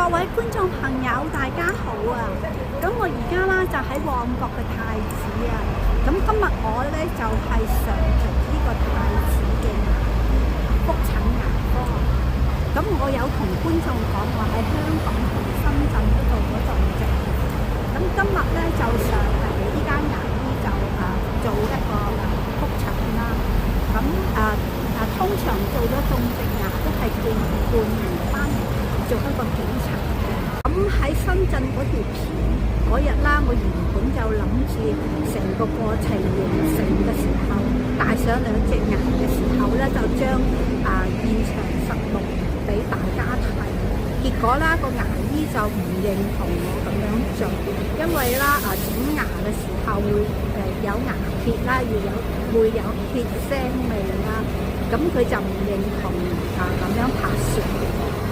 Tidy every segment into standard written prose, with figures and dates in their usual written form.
各位觀眾朋友，大家好啊！咁我而家啦就喺旺角嘅太子啊。咁今日我咧就係上呢個太子嘅牙醫覆診牙科。咁我有同觀眾講，我喺香港同深圳嗰度種植。咁今日咧就上嚟呢間牙醫就做一個覆診啦。咁通常做咗種植牙都係半年翻嚟做一個檢查嘅。咁喺深圳嗰條片嗰日啦，我原本就諗住成個過程完成嘅時候，戴上2隻牙嘅時候咧，就將現場實錄俾大家睇。結果啦，個牙醫就唔認同我咁樣做，因為啦整牙嘅時候會有牙血啦，會有血腥味啦，咁佢就唔認同咁樣拍攝。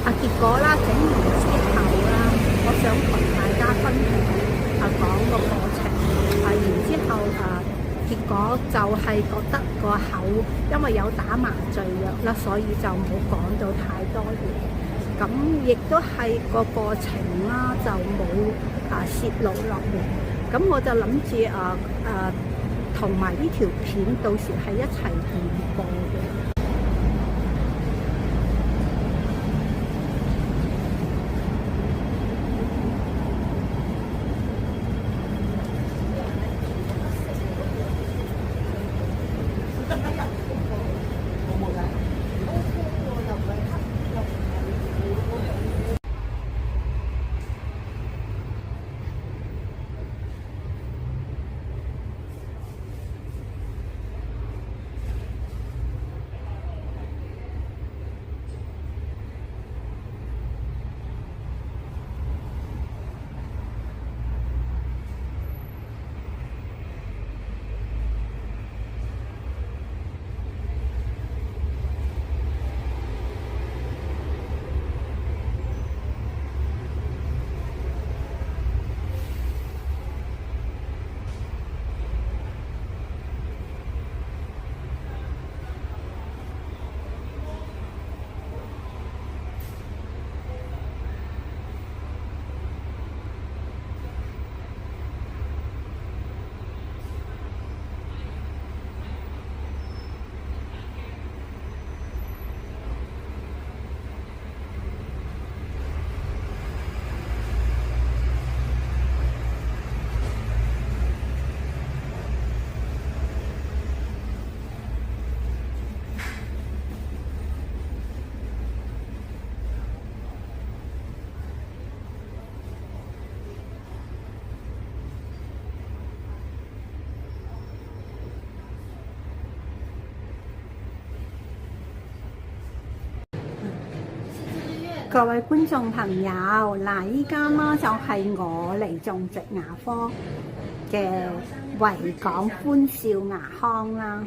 結果啦，整完之後啦，我想同大家分享講個過程。然之後結果就係覺得個口因為有打麻醉藥啦，所以就冇講到太多嘢。咁亦都係個過程啦，就冇泄露落嚟。咁我就諗住同埋呢條片到時係一齊電播嘅。各位觀眾朋友，依家啦就係我嚟種植牙科嘅維港歡笑牙康啦。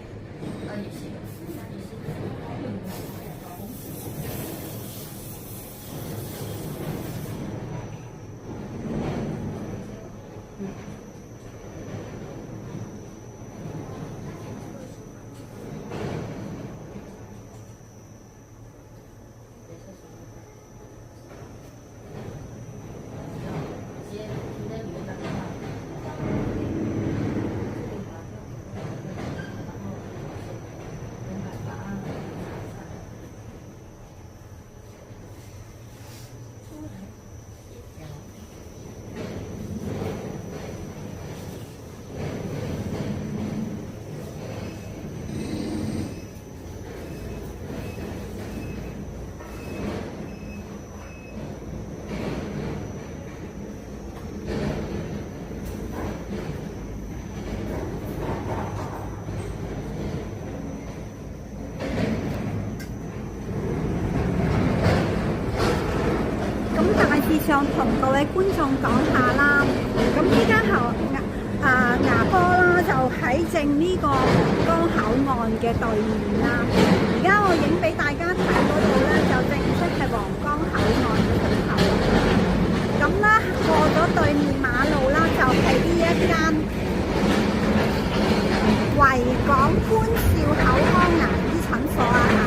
想同各位觀眾講下啦，咁依家牙科啦就喺正呢個皇崗口岸嘅對面啦。而家我影俾大家睇嗰度咧，就正式係皇崗口岸嘅出口。咁啦，過咗對面馬路啦，就係呢一間維港歡笑口腔牙醫診所啊嚇。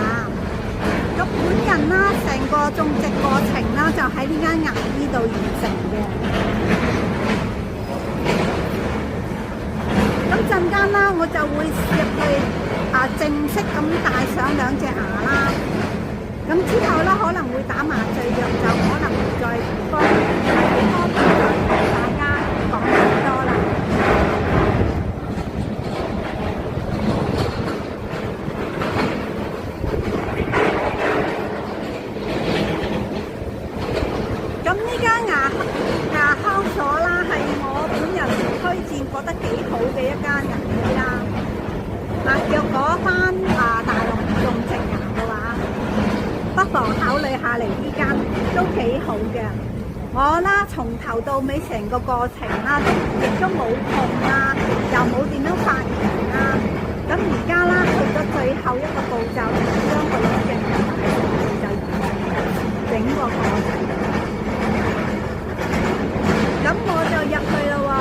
咁本人啦，成個種種植過程啦，就喺呢間牙醫度完成嘅。咁陣間啦，我就會入去正式咁戴上2隻牙啦。咁之後啦，可能會打麻醉藥，就可能會再幫大家講更多啦。咁呢間牙康所啦，係我本人推薦覺得幾好嘅一間牙醫啦。若果返大陸種植牙嘅話，不妨考慮下嚟呢間都幾好嘅。我啦從頭到尾成個過程啦，亦都冇痛啦，又冇點樣發炎啦。咁而家啦去咗最後一個步驟，將個兩隻牙就完成整個過程。咁我就入去啦喎。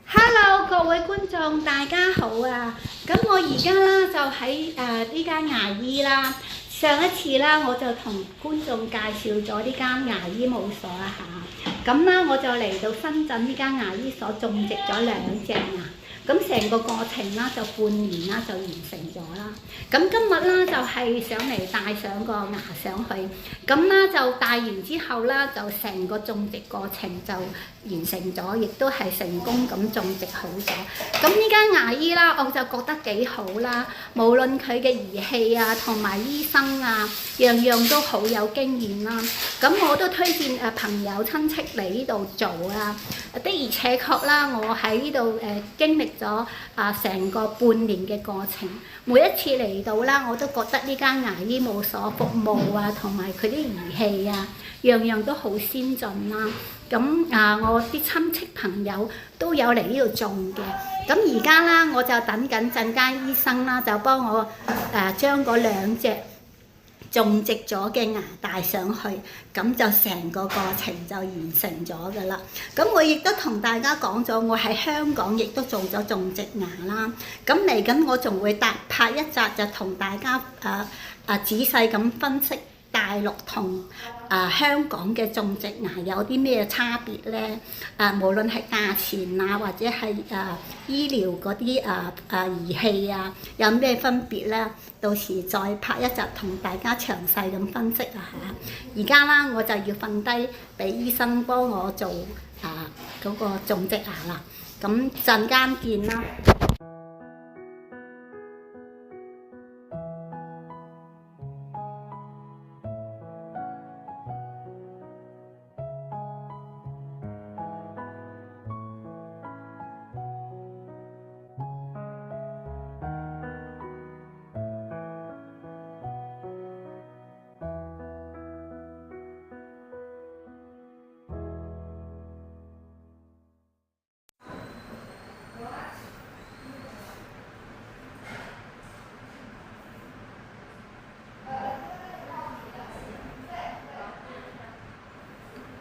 Hello， 各位觀眾，大家好啊！咁我而家啦就喺呢間牙醫啦。上一次啦，我就同觀眾介紹咗呢間牙醫務所啊嚇。咁啦，我就嚟到深圳呢間牙醫所種植咗2隻牙。咁成個過程啦，就半年啦就完成咗啦。咁今日啦就係上嚟戴上個牙上去，咁啦就戴完之後啦，就成個種植過程就完成咗，亦都係成功咁種植好咗。咁呢間牙醫啦，我就覺得幾好啦。無論佢嘅儀器啊，同埋醫生啊，樣樣都好有經驗啦。咁我都推薦朋友親戚嚟呢度做啊。的而且確啦，我喺呢度經歷咗成個半年嘅過程，每一次嚟到啦，我都覺得呢間牙醫務所服務啊，同埋佢啲儀器啊，樣樣都好先進啦。咁我啲親戚朋友都有嚟呢度種嘅。咁而家啦，我就等緊陣間醫生啦，就幫我將嗰2隻種植咗嘅牙戴上去，咁就成個過程就完成咗㗎啦。咁我亦都同大家講咗，我喺香港亦都做咗種植牙啦。咁嚟緊我仲會拍一集，就同大家仔細咁分析大陸同香港嘅種植牙有啲咩差別咧？無論係價錢啊，或者係醫療嗰啲儀器啊，有咩分別咧？到時再拍一集同大家詳細咁分析啊嚇！而家啦，我就要瞓低俾醫生幫我做嗰個種植牙啦。咁陣間見啦。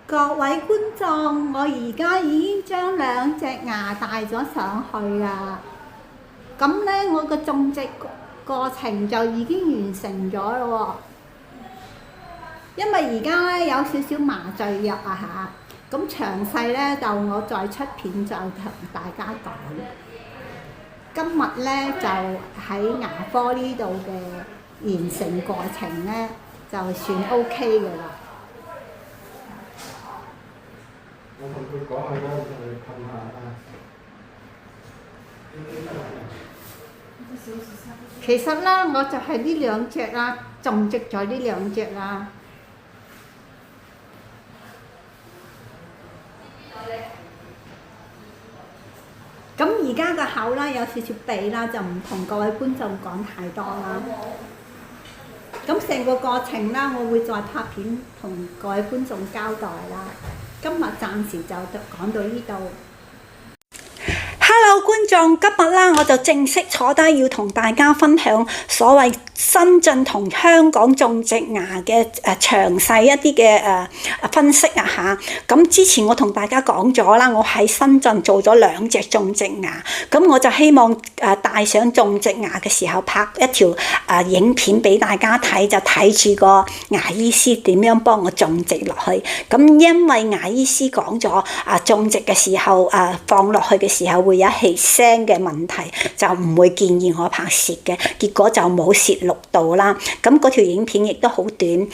各位觀眾，我而家已經將2隻牙戴咗上去啦。咁咧，我個種植過程就已經完成咗咯喎。因為而家咧有少少麻醉藥啊嚇，咁詳細咧就我再出片就同大家講。今日咧就喺牙科呢度嘅完成過程咧，就算 OK 嘅啦。我同佢講下嗰個困難。其實啦，我就係呢2隻啦，種植咗呢2隻啦。咁而家個口啦有少少痹啦，就唔同各位觀眾講太多啦。咁成個過程啦，我會再拍片同各位觀眾交代啦。今日暫時就講到呢度。Hello，觀眾，今日啦，我就正式坐低要同大家分享所謂深圳同香港種植牙嘅詳細一啲嘅分析啊嚇。咁之前我同大家講咗啦，我喺深圳做咗2隻種植牙，咁我就希望帶上種植牙嘅時候拍一條影片俾大家睇，就睇住個牙醫師點樣幫我種植落去。咁因為牙醫師講咗種植嘅時候放落去嘅時候會有氣聲嘅問題，就唔會建議我拍攝嘅，結果就冇攝錄到啦。咁嗰條影片亦都好短，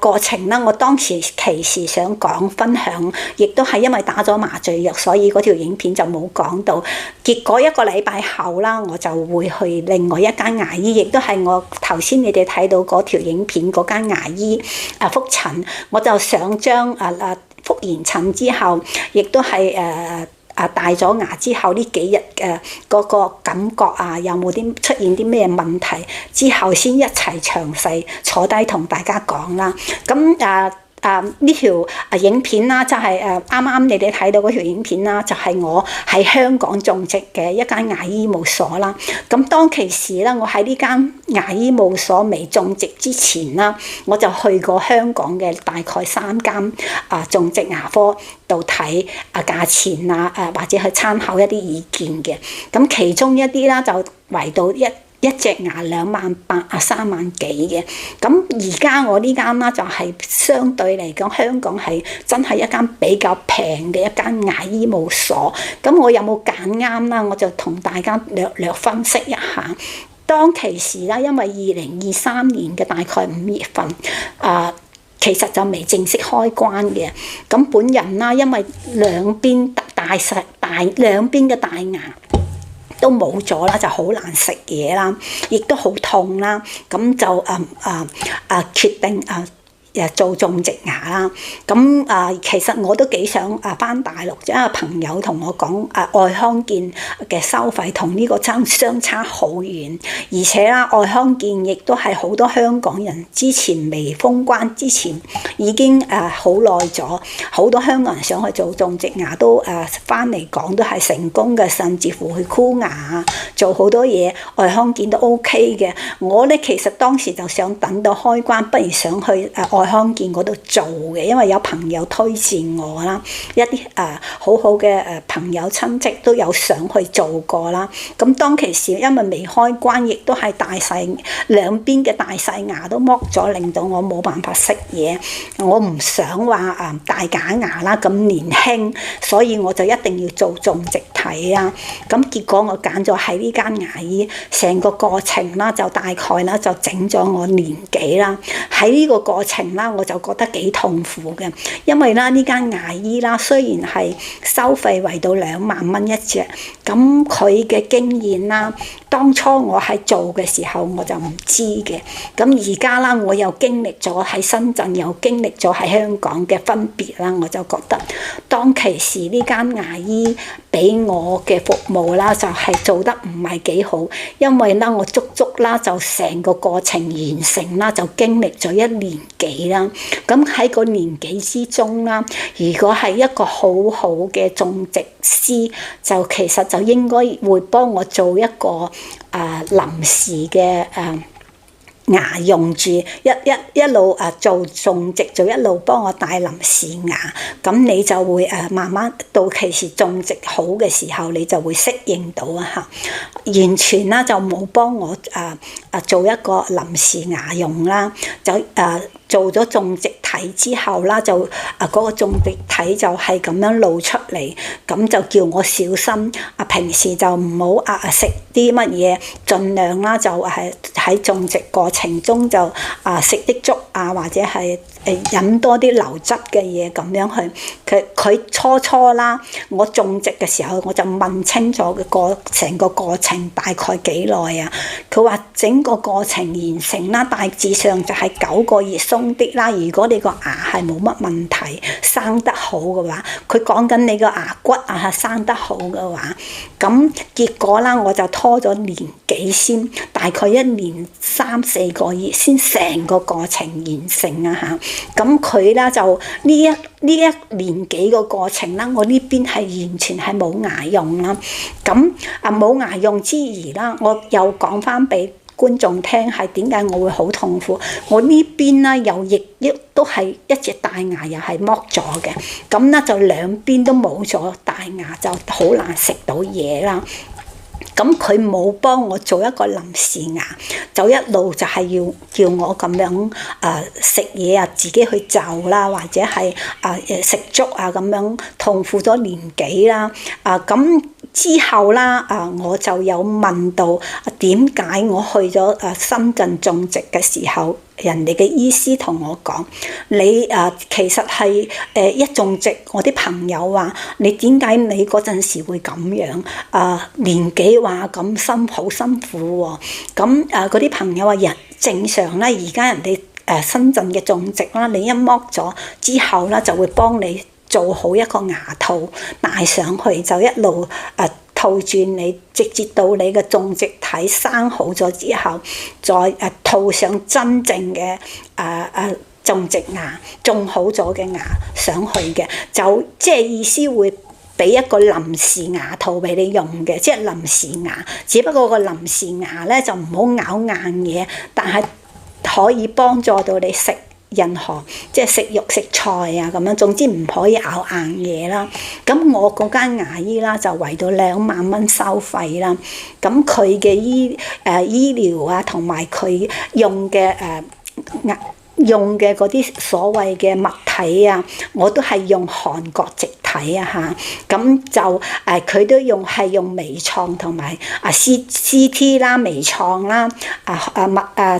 過程啦，我當時其時想講分享，亦都係因為打咗麻醉藥，所以嗰條影片就冇講到。結果1個禮拜後啦，我就會去另外一間牙醫，亦都係我頭先你哋睇到嗰條影片嗰間牙醫覆診，我就想將覆完診之後，亦都係戴咗牙之後呢幾日嗰個感覺有冇出現啲咩問題，之後先一齊詳細坐低同大家講啦。咁呢條影片啦，就係啱啱你哋睇到嗰條影片啦，就係我喺香港種植嘅一間牙醫務所啦。咁當其時啦，我喺呢間牙醫務所未種植之前啦，我就去過香港嘅大概3間種植牙科度睇價錢或者去參考一啲意見嘅。咁其中一啲啦就圍到一隻牙28000啊3萬幾嘅。咁而家我呢間啦就係相對嚟講，香港係真係一間比較平嘅一間牙醫務所。咁我有冇揀啱啦？我就同大家略分析一下。當其時啦，因為2023年嘅大概5月份其實就未正式開關嘅。咁本人啦，因為兩邊嘅大牙都冇咗啦，就好難食嘢啦，亦都好痛啦，咁就決定做種植牙啦。咁其實我都幾想返大陸，因為朋友同我講愛康健嘅收費同呢個相差好遠，而且啦愛康健亦都係好多香港人之前未封關之前已經好耐咗，好多香港人想去做種植牙都返嚟講都係成功嘅，甚至乎去箍牙做好多嘢，愛康健都 OK 嘅。我咧其實當時就想等到開關，不如想去愛康健嗰度做嘅，因為有朋友推薦我啦，一啲好好嘅朋友親戚都有想去做過啦。咁當其時因為未開關，亦都係兩邊嘅大細牙都剝咗，令到我冇辦法食嘢。我唔想話大假牙啦，咁年輕，所以我就一定要做種植體啊。咁結果我揀咗喺呢間牙醫，成個過程啦就大概啦就整咗我年幾啦。喺呢個過程啦，我就覺得幾痛苦嘅，因為啦呢間牙醫啦雖然係收費為到2萬蚊一隻，咁佢嘅經驗啦，當初我喺做嘅時候我就唔知嘅，咁而家啦我又經歷咗喺深圳，又經歷咗喺香港嘅分別啦，我就覺得當其時呢間牙醫俾我嘅服務啦，就係做得唔係幾好，因為啦我足啦就成個過程完成啦，就經歷咗1年幾啦。咁喺個年幾之中啦，如果係一個好好嘅種植師，就其實就應該會幫我做一個臨時嘅牙用住一路做種植，就一路幫我帶臨時牙，咁你就會慢慢到其時種植好嘅時候，你就會適應到嚇。完全啦就冇幫我做一個臨時牙用啦，就做咗種植體之後啦，就嗰個種植體就係咁樣露出嚟，咁就叫我小心平時就唔好食啲乜嘢，盡量啦就係喺種植過程中就食啲粥或者係飲多啲流質嘅嘢咁樣去。佢初啦，我種植嘅時候我就問清楚成個過程大概幾耐啊？佢話整個過程完成啦，大致上就係9個月鬆啲啦。如果你個牙係冇乜問題，生得好嘅話，佢講緊你個牙骨生得好嘅話，咁結果啦我就拖咗年幾幾先，大概1年3、4個月先成個過程完成啊嚇。咁佢啦就呢一年幾個過程啦，我呢邊係完全係冇牙用啦。咁冇牙用之餘啦，我又講翻俾觀眾聽係點解我會好痛苦。我呢邊啦又亦都係一隻大牙又係剝咗嘅，咁咧就兩邊都冇咗大牙，就好難食到嘢啦。咁佢冇幫我做一個臨時牙，就一路就係要叫我咁樣食嘢啊，自己去就啦，或者係食粥啊咁樣，痛苦咗年幾啦。咁之後啦，我就有問到點解我去咗深圳種植嘅時候，人哋嘅醫師同我講，你其實係一種植，我啲朋友話你點解你嗰陣時會咁樣？年紀話咁好辛苦喎。咁嗰啲朋友話正常啦，而家人哋深圳嘅種植啦，你一剝咗之後啦，就會幫你做好一個牙套戴上去，就一路套住你，直接到你嘅種植體生好咗之後，再套上真正嘅種植牙，種好咗嘅牙上去嘅，就即係意思會俾一個臨時牙套俾你用嘅，即係臨時牙。只不過個臨時牙咧就唔好咬硬嘢，但係可以幫助到你食任何即係食肉食菜啊咁樣，總之唔可以咬硬嘢啦。咁我嗰間牙醫啦就為到2萬蚊收費啦。咁佢嘅醫療啊，同埋佢用嘅用嘅嗰啲所謂嘅物體啊，我都係用韓國植體啊嚇。咁就佢都係用微創同埋CT 啦、微創啦、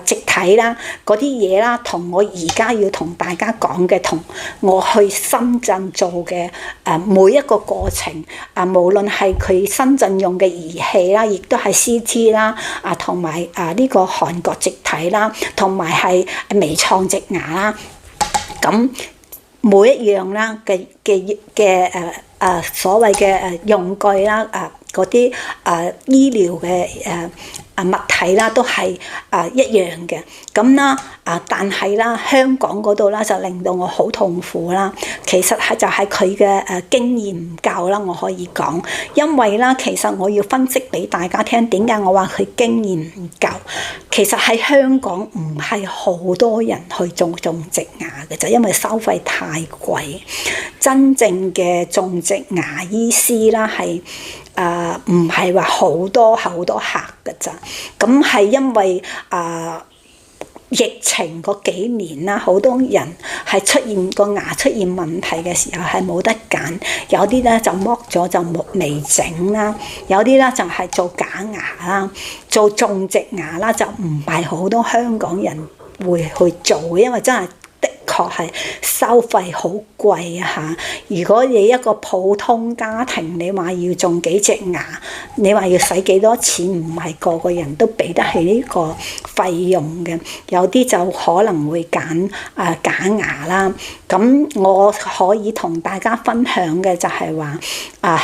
植體啦嗰啲嘢啦，同我而家要同大家講嘅，同我去深圳做嘅每一個過程無論係佢深圳用嘅儀器啦，亦都係 CT 啦同埋呢個韓國植體啦，同埋係微創植牙啦，咁每一樣啦嘅所謂嘅用具啦，嗰啲醫療嘅物體啦，都係一樣嘅。咁啦但係啦，香港嗰度啦就令到我好痛苦啦。其實就係佢嘅經驗唔夠啦，我可以講。因為啦，其實我要分析俾大家聽，點解我話佢經驗唔夠。其實喺香港唔係好多人去種植牙嘅，就因為收費太貴。真正嘅種植牙醫師啦係唔係話好多客㗎咋。咁係因為疫情嗰幾年啦，好多人係出現個牙出現問題嘅時候係冇得揀，有啲咧就剝咗就未整啦，有啲咧就係做假牙啦，做種植牙啦，就唔係好多香港人會去做，因為真係的確係收費好貴啊嚇！如果你一個普通家庭，你話要種幾隻牙，你話要使幾多錢，唔係個個人都俾得起呢個費用嘅。有啲就可能會揀假牙啦。咁我可以同大家分享嘅就係話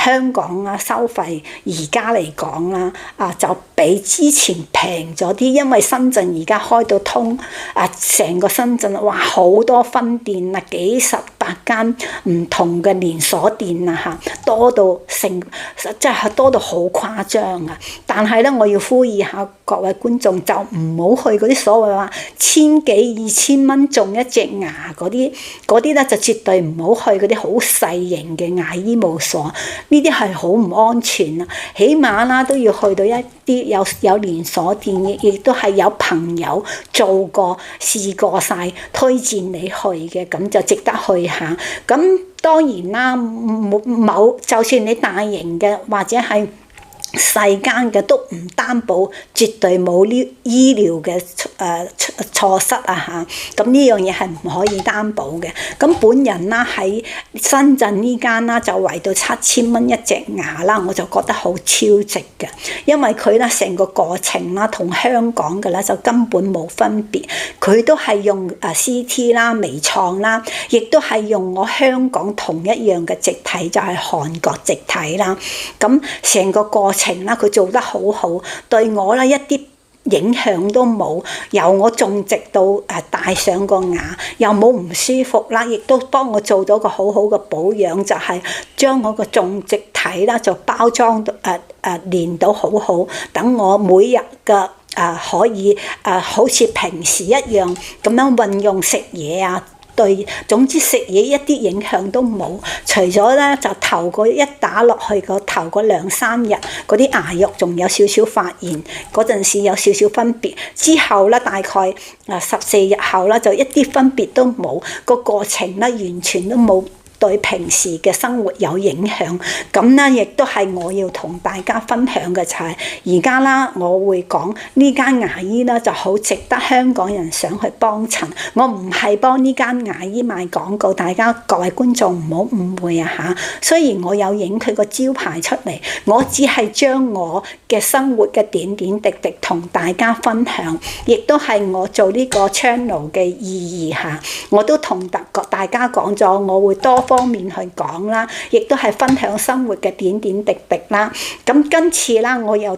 香港收費而家嚟講啦就比之前平咗啲，因為深圳而家開到通成個深圳哇好多分店啊，幾十8間唔同嘅連鎖店啊嚇，多到即係多到好誇張啊！但係咧，我要呼籲下各位觀眾，就唔好去嗰啲所謂話1000幾2000蚊種一隻牙嗰啲咧，就絕對唔好去嗰啲好細型嘅牙醫務所，呢啲係好唔安全啊！起碼啦都要去到一啲有連鎖店，亦都係有朋友做過試過晒，推薦你去嘅，咁就值得去下。咁當然啦，就算你大型嘅或者係細間嘅都唔擔保絕對冇呢醫療嘅錯失啊嚇！咁呢樣嘢係唔可以擔保嘅。咁本人啦喺深圳呢間啦就圍到7000蚊一隻牙啦，我就覺得好超值嘅，因為佢啦成個過程啦同香港嘅啦就根本冇分別，佢都係用CT 啦、微創啦，亦都係用我香港同一樣嘅植體，就係韓國植體啦。咁成個過程程啦，佢做得好好，對我啦一啲影響都冇，由我種植到戴上個牙，又冇唔舒服啦，亦都幫我做咗個好好嘅保養，就係將我個種植體啦就包裝到練到好好，等我每日嘅可以好似平時一樣咁樣運用食嘢啊。對，總之食嘢一啲影響都冇，除咗咧就頭嗰一打落去個頭嗰2-3日，嗰啲牙肉仲有少少發炎，嗰陣時有少少分別，之後咧大概14日後啦，就一啲分別都冇，個過程咧完全都冇對平時嘅生活有影響。咁咧亦都係我要同大家分享嘅就係而家啦，我會講呢間牙醫啦就好值得香港人想去幫襯。我唔係幫呢間牙醫賣廣告，大家各位觀眾唔好誤會啊嚇。雖然我有影佢個招牌出嚟，我只係將我嘅生活嘅點點滴滴同大家分享，亦都係我做呢個 channel 嘅意義嚇。我都同大家講咗，我會多方面去講啦，亦都係分享生活嘅點點滴滴啦。咁今次啦，我又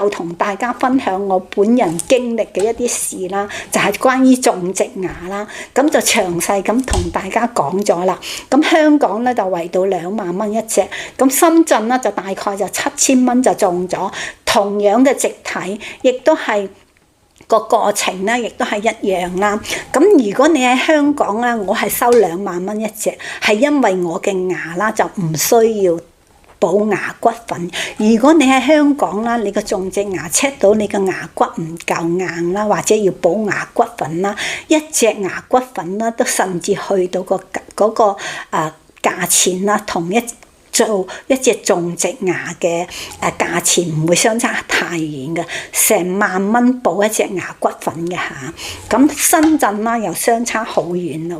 同大家分享我本人經歷嘅一啲事啦，就係關於種植牙啦。咁就詳細咁同大家講咗啦。咁香港咧就圍到2萬蚊一隻，咁深圳咧就大概就7000蚊就種咗，同樣嘅植體，亦都係。個過程咧，亦都係一樣啦。咁如果你喺香港啦，我係收2萬蚊一隻，係因為我嘅牙啦就唔需要補牙骨粉。如果你喺香港啦，你個種植牙 check 到你個牙骨唔夠硬啦，或者要補牙骨粉啦，一隻牙骨粉啦都甚至去到個價錢啦，同做一隻種植牙嘅價錢唔會相差太遠嘅，成1萬蚊補一隻牙骨粉嘅嚇。咁深圳啦又相差好遠啦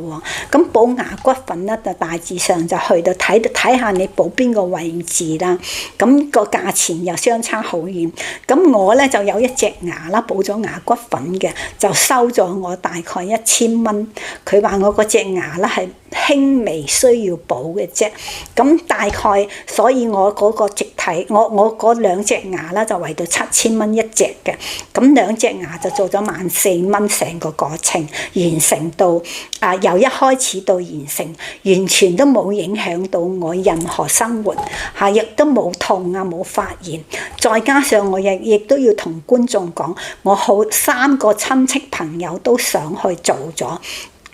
喎。咁補牙骨粉咧就大致上就去到睇下你補邊個位置啦。咁個價錢又相差好遠。咁我咧就有一隻牙啦補咗牙骨粉嘅，就收咗我大概1000蚊。佢話我嗰隻牙咧係輕微需要補嘅啫。咁大概所以我嗰個植體，我嗰2隻牙啦就圍到7000蚊一隻嘅，咁2隻牙就做咗14,000蚊，成個過程完成到由一開始到完成，完全都冇影響到我任何生活嚇，亦都冇痛啊，冇發炎。再加上我亦都要同觀眾講，我好3個親戚朋友都想去做咗。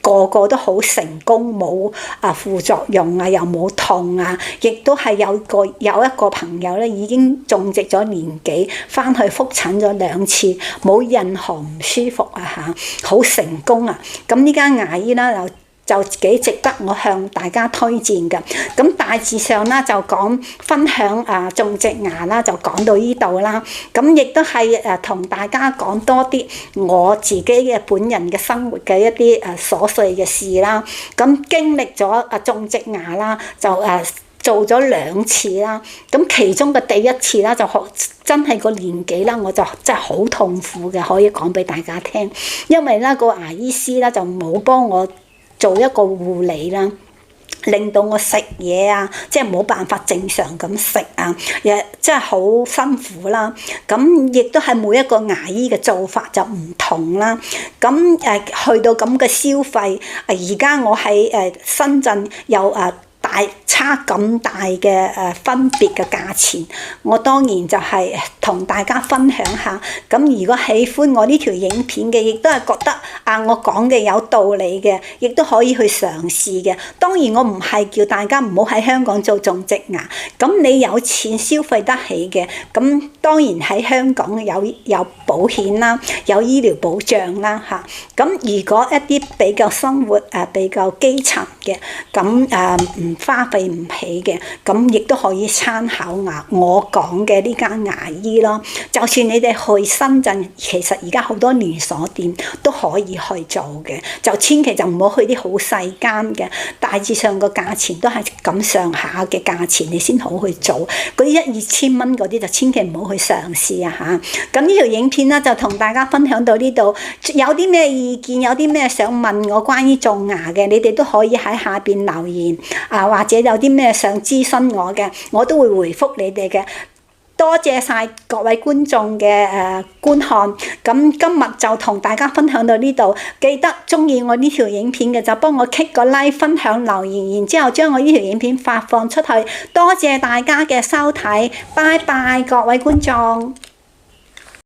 個個都好成功，冇副作用啊，又冇痛啊，亦都係有一個朋友咧已經種植咗年幾，翻去覆診咗2次，冇任何唔舒服啊嚇，好成功啊！咁呢間牙醫啦就幾值得我向大家推薦嘅。咁大致上啦就講分享種植牙啦，就講到呢度啦。咁亦都係同大家講多啲我自己嘅本人嘅生活嘅一啲瑣碎嘅事啦。咁經歷咗種植牙啦，就做咗2次啦。咁其中嘅第一次啦，就真係個年紀啦，我就真係好痛苦嘅，可以講俾大家聽。因為咧個牙醫師啦就冇幫我做一個護理啦，令到我食嘢啊，即係冇辦法正常咁食啊，亦真係好辛苦啦。咁亦都係每一個牙醫嘅做法就唔同啦。咁去到咁嘅消費，而家我喺深圳有差咁大嘅分別嘅價錢，我當然就係同大家分享下。咁如果喜歡我呢條影片嘅，亦都係覺得我講嘅有道理嘅，亦都可以去嘗試嘅。當然我唔係叫大家唔好喺香港做種植牙，咁你有錢消費得起嘅，咁當然喺香港有保險啦，有醫療保障啦嚇。咁如果一啲比較生活比較基層嘅，咁花費唔起嘅，咁亦都可以參考我講嘅呢間牙醫咯。就算你哋去深圳，其實而家好多連鎖店都可以去做嘅，就千祈就唔好去啲好細間嘅，大致上個價錢都係咁上下嘅價錢，你先好去做。嗰啲1-2千蚊嗰啲就千祈唔好去嘗試啊嚇。咁呢條影片咧就同大家分享到呢度，有啲咩意見，有啲咩想問我關於種牙嘅，你哋都可以喺下邊留言或者有啲咩想諮詢我嘅，我都會回覆你哋嘅。多謝晒各位觀眾嘅觀看，咁今日就同大家分享到呢度。記得鍾意我呢條影片嘅就幫我 click 個 like、分享、留言，然之後將我呢條影片發放出去。多謝大家嘅收睇，拜拜各位觀眾。